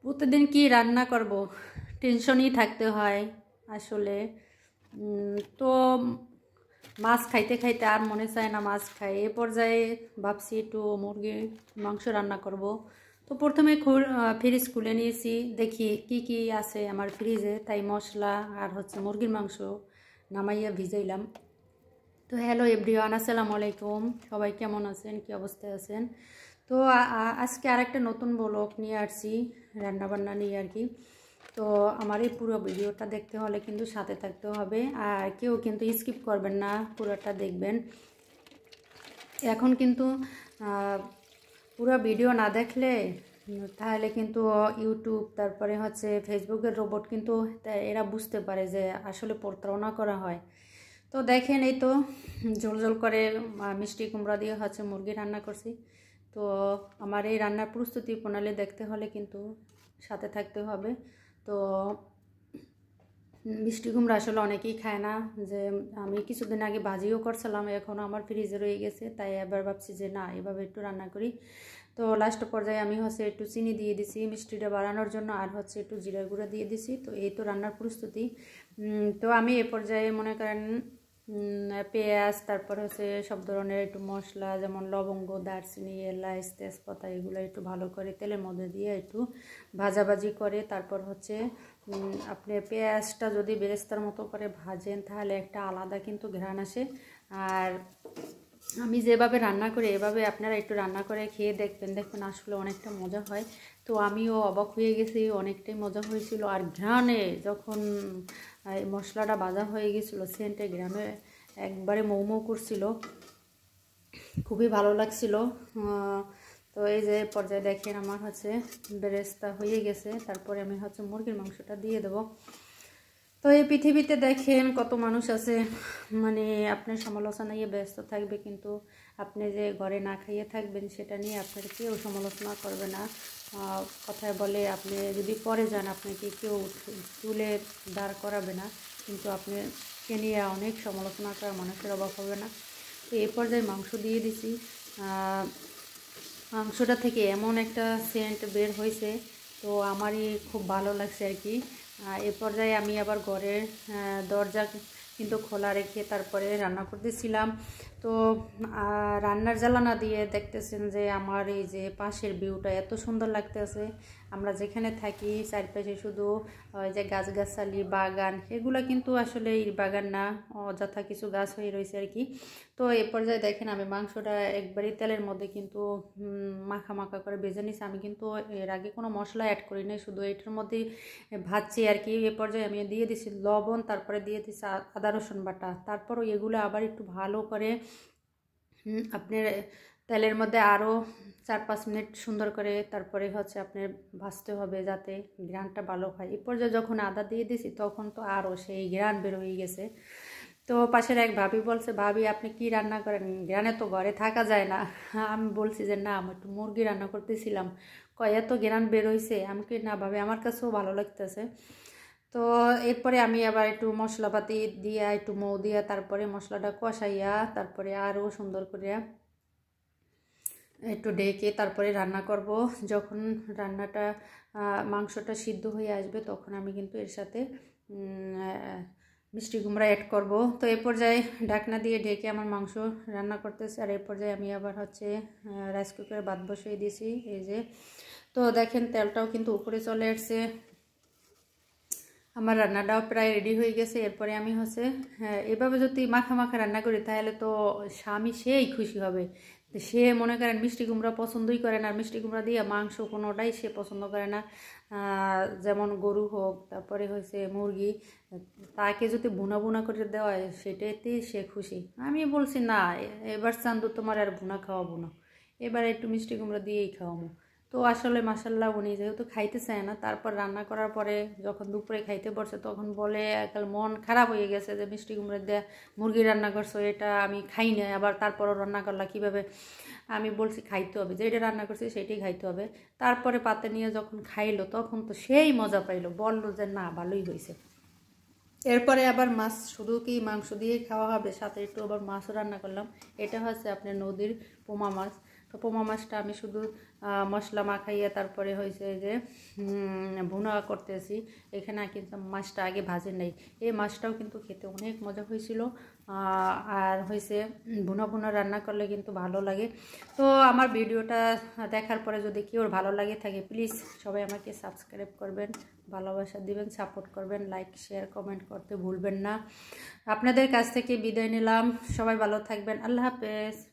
প্রতিদিন কি রান্না করব টেনশনই থাকতে হয় আসলে। তো মাছ খাইতে খাইতে আর মনে চায় না মাছ খাই। এ পর্যায়ে ভাবছি একটু মুরগির মাংস রান্না করব। তো প্রথমে ফ্রিজ খুলে নিয়েছি, দেখি কি কি আছে আমার ফ্রিজে। তাই মশলা আর হচ্ছে মুরগির মাংস নামাইয়া ভিজাইলাম। তো হ্যালো এভরিওয়ান, আসসালামু আলাইকুম। সবাই কেমন আছেন, কি অবস্থায় আছেন? তো আজকে আরেকটা নতুন ব্লগ নিয়ে আসছি, রান্নাবান্না নিয়ে আর কি। তো আমার এই পুরো ভিডিওটা দেখতে হলে কিন্তু সাথে থাকতে হবে, আর কেউ কিন্তু স্কিপ করবেন না, পুরোটা দেখবেন। এখন কিন্তু পুরো ভিডিও না দেখলে তাহলে কিন্তু ইউটিউব তারপরে হচ্ছে ফেসবুকের রোবট কিন্তু এরা বুঝতে পারে যে আসলে প্রতারণা করা হয়। তো দেখেন, এই তো ঝোল ঝোল করে মিষ্টি কুমড়া দিয়ে হচ্ছে মুরগি রান্না করছি। তো আমার এই রান্নার প্রস্তুতি প্রণালী দেখতে হলে কিন্তু সাথে থাকতে হবে। তো মিষ্টি কুমড়া আসলে অনেকেই খায় না, যে আমি কিছুদিন আগে ভাজিও করছিলাম, এখনও আমার ফ্রিজে রয়ে গেছে। তাই এবার ভাবছি যে না, এভাবে একটু রান্না করি। তো লাস্ট পর্যায়ে আমি হচ্ছে একটু চিনি দিয়ে দিছি মিষ্টিটা বাড়ানোর জন্য, আর হচ্ছে একটু জিরা গুঁড়া দিয়ে দিছি। তো এই তো রান্নার প্রস্তুতি। তো আমি এ পর্যায়ে মনে করেন পেঁয়াজ, তারপর হচ্ছে সব ধরনের একটু মশলা যেমন লবঙ্গ, দারচিনি, এলাচ, তেজপাতা, এগুলো একটু ভালো করে তেলের মধ্যে দিয়ে একটু ভাজাভাজি করে তারপর হচ্ছে আপনি পেঁয়াজটা যদি বেরেস্তার মতো করে ভাজেন তাহলে একটা আলাদা কিন্তু ঘ্রাণ আসে। আর আমি যেভাবে রান্না করি এভাবে আপনারা একটু রান্না করে খেয়ে দেখবেন আসলে অনেকটা মজা হয়। তো আমিও অবাক হয়ে গেছি, অনেকটাই মজা হয়েছিল। আর ঘ্রাণে যখন মশলাটা ভাজা হয়ে গেছিলো, সেন্টে ঘ্রাণে একবারে মৌ মৌ করছিল, খুবই ভালো লাগছিল। তো এই যে পর্যায়ে দেখেন আমার হচ্ছে বেরেস্তা হয়ে গেছে। তারপরে আমি হচ্ছে মুরগির মাংসটা দিয়ে দেবো। তো এই পৃথিবীতে দেখেন কত মানুষ আছে, মানে আপনার সমালোচনা নিয়ে ব্যস্ত থাকবে, কিন্তু আপনি যে ঘরে না খাইয়ে থাকবেন সেটা নিয়ে আপনার কেউ সমালোচনা করবে না। কথায় বলে আপনি যদি পরে যান আপনাকে কেউ তুলে দাঁড় করাবে না, কিন্তু আপনাকে নিয়ে অনেক সমালোচনা করা মানুষের অভাব হবে না। তো এই পর্যায়ে মাংস দিয়ে দিছি। মাংসটা থেকে এমন একটা সেন্ট বের হয়েছে, তো আমারই খুব ভালো লাগছে আর কি। এ পর্যায়ে আমি আবার ঘরের দরজা কিন্তু খোলা রেখে তারপরে রান্না করতেছিলাম। তো রান্নার জ্বালানা দিয়ে দেখতেছেন যে আমার এই যে পাশের ভিউটা এত সুন্দর লাগতেছে। আমরা যেখানে থাকি চারপাশে শুধু যে গাছগাছালি, বাগান, এগুলো কিন্তু আসলে এই বাগান না, অযথা কিছু গাছ হয়ে রয়েছে আর কি। তো এ পর্যায়ে দেখেন আমি মাংসটা একবারই তেলের মধ্যে কিন্তু মাখা মাখা করে ভেজে নিছি। আমি কিন্তু এর আগে কোনো মশলা অ্যাড করি নাই, শুধু এটার মধ্যেই ভাজছি আর কি। এ পর্যায়ে আমি দিয়ে দিছি লবণ, তারপরে দিয়ে দিছি আদা রসুন বাটা। তারপরও এগুলো আবার একটু ভালো করে আপনার তেলের মধ্যে আরও 4-5 মিনিট সুন্দর করে তারপরে হচ্ছে আপনার ভাজতে হবে যাতে ঘ্রাণটা ভালো হয়। এই পর্যায়ে যখন আদা দিয়ে দিছি তখন তো আরও সেই ঘ্রাণ বের হয়ে গেছে। তো পাশের এক ভাবি বলছে, ভাবি আপনি কি রান্না করেন, ঘ্রাণে তো ঘরে থাকা যায় না। আমি বলছি যে না, আমি একটু মুরগি রান্না করতেছিলাম। কয় এত ঘ্রাণ বের হয়েছে? আমি কি না ভাবি, আমার কাছেও ভালো লাগতেছে। তো এরপরে আমি আবার একটু মশলাপাতি দিয়া একটু মৌ দিয়া তারপরে মশলাটা কষাইয়া তারপরে আরও সুন্দর করে একটু ঢেকে তারপরে রান্না করব। যখন রান্নাটা মাংসটা সিদ্ধ হয়ে আসবে তখন আমি কিন্তু এর সাথে মিষ্টি কুমড়া অ্যাড করব। তো এই পর্যায়ে ঢাকনা দিয়ে ঢেকে আমার মাংস রান্না করতেছে। আর এই পর্যায়ে আমি আবার হচ্ছে রাইস কুকারে ভাত বসিয়ে দিয়েছি এই যে। তো দেখেন তেলটাও কিন্তু উপরে চলে আসছে, আমার রান্নাটাও প্রায় রেডি হয়ে গেছে। এরপরে আমি হচ্ছে এভাবে যদি মাখা মাখা রান্না করি তাহলে তো স্বামী সেই খুশি হবে। সে মনে করেন মিষ্টি কুমড়া পছন্দই করে না, আর মিষ্টি কুমড়া দিয়ে মাংস কোনোটাই সে পছন্দ করে না। যেমন গরু হোক তারপরে হয়েছে মুরগি, তাকে যদি বুনা বুনা করে দেওয়া হয় সেটাতেই সে খুশি। আমি বলছি না, এবার চান্দু তোমার আর বুনা খাওয়াবো না, এবার একটু মিষ্টি কুমড়া দিয়েই খাওয়াবো। তো আসলে মাসাল্লাহ উনি যেহেতু খাইতে চায় না, তারপর রান্না করার পরে যখন দুপুরে খাইতে বসে তখন বলে একাল মন খারাপ হয়ে গেছে যে মিষ্টি কুমড়া দিয়ে মুরগি রান্না করছো, এটা আমি খাই না, আবার তারপরও রান্না করলা কীভাবে? আমি বলছি খাইতে হবে, যেটা রান্না করছি সেটাই খাইতে হবে। তারপরে পাতে নিয়ে যখন খাইলো তখন তো সেই মজা পাইলো, বললো যে না ভালোই হয়েছে। এরপরে আবার মাছ, শুধু কি মাংস দিয়ে খাওয়া হবে, সাথে একটু আবার মাছও রান্না করলাম। এটা হচ্ছে আপনার নদীর পোমা মাছ। তো পোমা মাছটা আমি শুধু মশলা মাখাইয়া তারপরে হয়েছে যে ভুনা করতেছি। এখানে কিন্তু মাছটা আগে ভাজে নাই। এই মাছটাও কিন্তু খেতে অনেক মজা হয়েছিল। আর হয়েছে ভুনা ভুনা রান্না করলে কিন্তু ভালো লাগে। তো আমার ভিডিওটা দেখার পরে যদি কেউ ভালো লাগে থাকে, প্লিজ সবাই আমাকে সাবস্ক্রাইব করবেন, ভালোবাসা দিবেন, সাপোর্ট করবেন, লাইক শেয়ার কমেন্ট করতে ভুলবেন না। আপনাদের কাছ থেকে বিদায় নিলাম। সবাই ভালো থাকবেন। আল্লাহ হাফেজ।